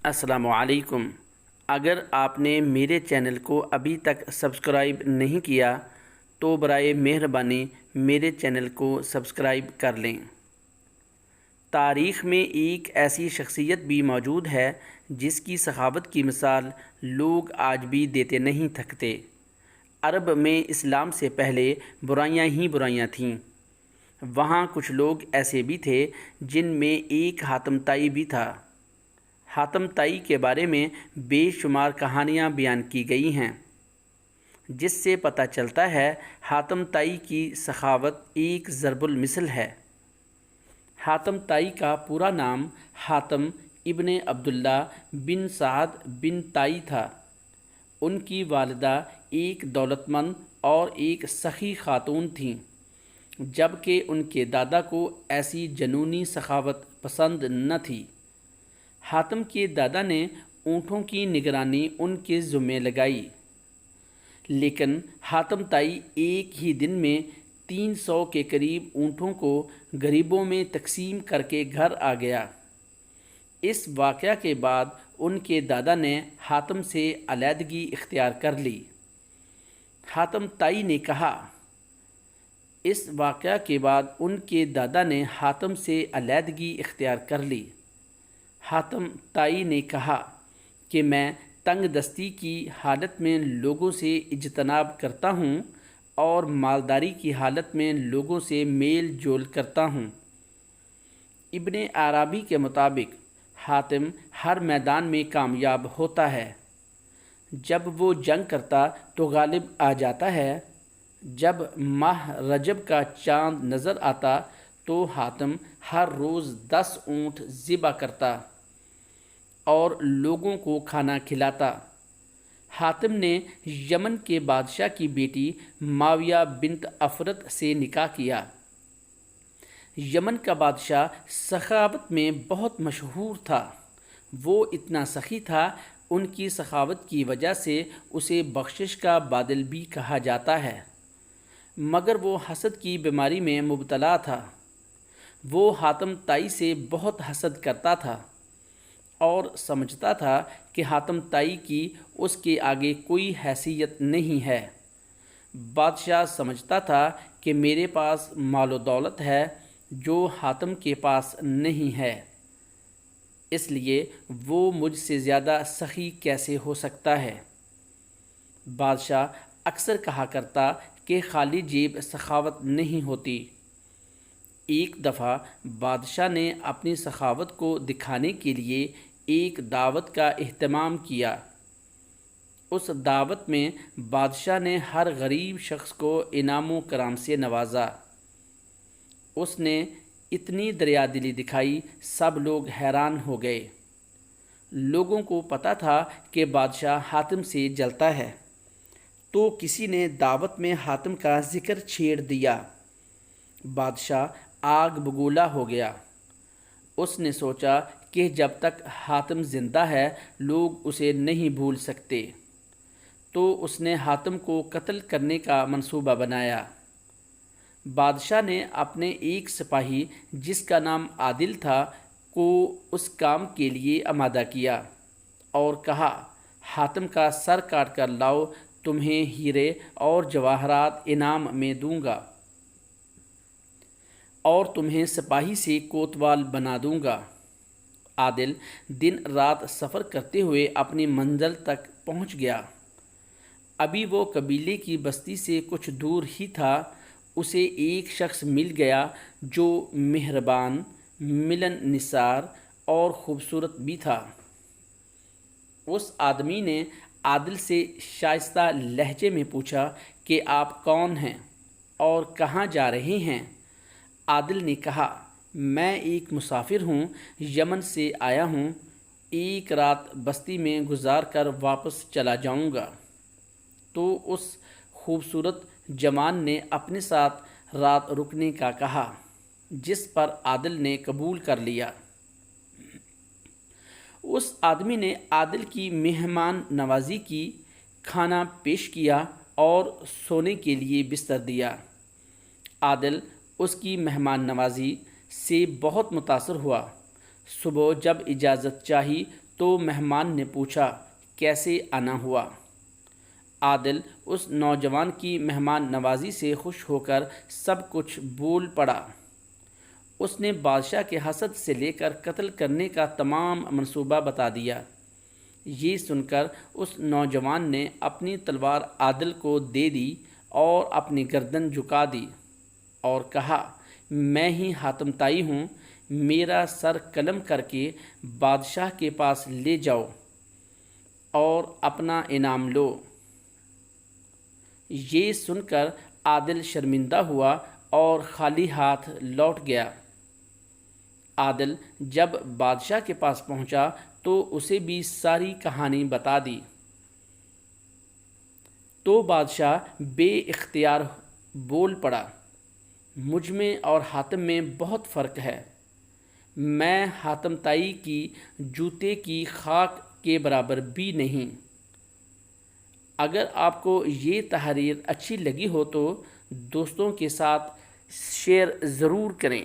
السلام علیکم۔ اگر آپ نے میرے چینل کو ابھی تک سبسکرائب نہیں کیا تو برائے مہربانی میرے چینل کو سبسکرائب کر لیں۔ تاریخ میں ایک ایسی شخصیت بھی موجود ہے جس کی سخاوت کی مثال لوگ آج بھی دیتے نہیں تھکتے۔ عرب میں اسلام سے پہلے برائیاں ہی برائیاں تھیں۔ وہاں کچھ لوگ ایسے بھی تھے جن میں ایک حاتم طائی بھی تھا۔ حاتم طائی کے بارے میں بے شمار کہانیاں بیان کی گئی ہیں، جس سے پتہ چلتا ہے حاتم طائی کی سخاوت ایک ضرب المثل ہے۔ حاتم طائی کا پورا نام حاتم ابن عبداللہ بن سعد بن طائی تھا۔ ان کی والدہ ایک دولت مند اور ایک سخی خاتون تھیں، جبکہ ان کے دادا کو ایسی جنونی سخاوت پسند نہ تھی۔ حاتم کے دادا نے اونٹوں کی نگرانی ان کے ذمے لگائی، لیکن حاتم طائی ایک ہی دن میں 300 کے قریب اونٹوں کو غریبوں میں تقسیم کر کے گھر آ گیا۔ اس واقعہ کے بعد ان کے دادا نے حاتم سے علیحدگی اختیار کر لی۔ حاتم طائی نے کہا اس واقعہ کے بعد ان کے دادا نے حاتم سے علیحدگی اختیار کر لی۔ حاتم طائی نے کہا کہ میں تنگ دستی کی حالت میں لوگوں سے اجتناب کرتا ہوں اور مالداری کی حالت میں لوگوں سے میل جول کرتا ہوں۔ ابن عربی کے مطابق حاتم ہر میدان میں کامیاب ہوتا ہے۔ جب وہ جنگ کرتا تو غالب آ جاتا ہے۔ جب ماہ رجب کا چاند نظر آتا تو حاتم ہر روز 10 اونٹ ذبح کرتا اور لوگوں کو کھانا کھلاتا۔ حاتم نے یمن کے بادشاہ کی بیٹی معاویہ بنت افرط سے نکاح کیا۔ یمن کا بادشاہ سخاوت میں بہت مشہور تھا۔ وہ اتنا سخی تھا، ان کی سخاوت کی وجہ سے اسے بخشش کا بادل بھی کہا جاتا ہے، مگر وہ حسد کی بیماری میں مبتلا تھا۔ وہ حاتم طائی سے بہت حسد کرتا تھا اور سمجھتا تھا کہ حاتم طائی کی اس کے آگے کوئی حیثیت نہیں ہے۔ بادشاہ سمجھتا تھا کہ میرے پاس مال و دولت ہے جو حاتم کے پاس نہیں ہے، اس لیے وہ مجھ سے زیادہ سخی کیسے ہو سکتا ہے۔ بادشاہ اکثر کہا کرتا کہ خالی جیب سخاوت نہیں ہوتی۔ ایک دفعہ بادشاہ نے اپنی سخاوت کو دکھانے کے لیے ایک دعوت کا اہتمام کیا۔ اس دعوت میں بادشاہ نے ہر غریب شخص کو انعام و کرام سے نوازا۔ اس نے اتنی دریا دلی دکھائی، سب لوگ حیران ہو گئے۔ لوگوں کو پتہ تھا کہ بادشاہ حاتم سے جلتا ہے، تو کسی نے دعوت میں حاتم کا ذکر چھیڑ دیا۔ بادشاہ آگ بگولا ہو گیا۔ اس نے سوچا کہ جب تک حاتم زندہ ہے لوگ اسے نہیں بھول سکتے، تو اس نے حاتم کو قتل کرنے کا منصوبہ بنایا۔ بادشاہ نے اپنے ایک سپاہی جس کا نام عادل تھا کو اس کام کے لیے آمادہ کیا اور کہا حاتم کا سر کاٹ کر لاؤ، تمہیں ہیرے اور جواہرات انعام میں دوں گا اور تمہیں سپاہی سے کوتوال بنا دوں گا۔ عادل دن رات سفر کرتے ہوئے اپنی منزل تک پہنچ گیا۔ ابھی وہ قبیلے کی بستی سے کچھ دور ہی تھا، اسے ایک شخص مل گیا جو مہربان، ملن نثار اور خوبصورت بھی تھا۔ اس آدمی نے عادل سے شائستہ لہجے میں پوچھا کہ آپ کون ہیں اور کہاں جا رہے ہیں؟ عادل نے کہا میں ایک مسافر ہوں، یمن سے آیا ہوں، ایک رات بستی میں گزار کر واپس چلا جاؤں گا۔ تو اس خوبصورت جوان نے اپنے ساتھ رات رکنے کا کہا، جس پر عادل نے قبول کر لیا۔ اس آدمی نے عادل کی مہمان نوازی کی، کھانا پیش کیا اور سونے کے لیے بستر دیا۔ عادل اس کی مہمان نوازی سے بہت متاثر ہوا۔ صبح جب اجازت چاہی تو تو مہمان نے پوچھا کیسے آنا ہوا؟ عادل اس نوجوان کی مہمان نوازی سے خوش ہو کر سب کچھ بول پڑا۔ اس نے بادشاہ کے حسد سے لے کر قتل کرنے کا تمام منصوبہ بتا دیا۔ یہ سن کر اس نوجوان نے اپنی تلوار عادل کو دے دی اور اپنی گردن جھکا دی اور کہا، میں ہی حاتم طائی ہوں، میرا سر قلم کر کے بادشاہ کے پاس لے جاؤ اور اپنا انعام لو۔ یہ سن کر عادل شرمندہ ہوا اور خالی ہاتھ لوٹ گیا۔ عادل جب بادشاہ کے پاس پہنچا تو اسے بھی ساری کہانی بتا دی۔ تو بادشاہ بے اختیار بول پڑا، مجھ میں اور حاتم میں بہت فرق ہے۔ میں حاتم طائی کی جوتے کی خاک کے برابر بھی نہیں۔ اگر آپ کو یہ تحریر اچھی لگی ہو تو دوستوں کے ساتھ شیئر ضرور کریں۔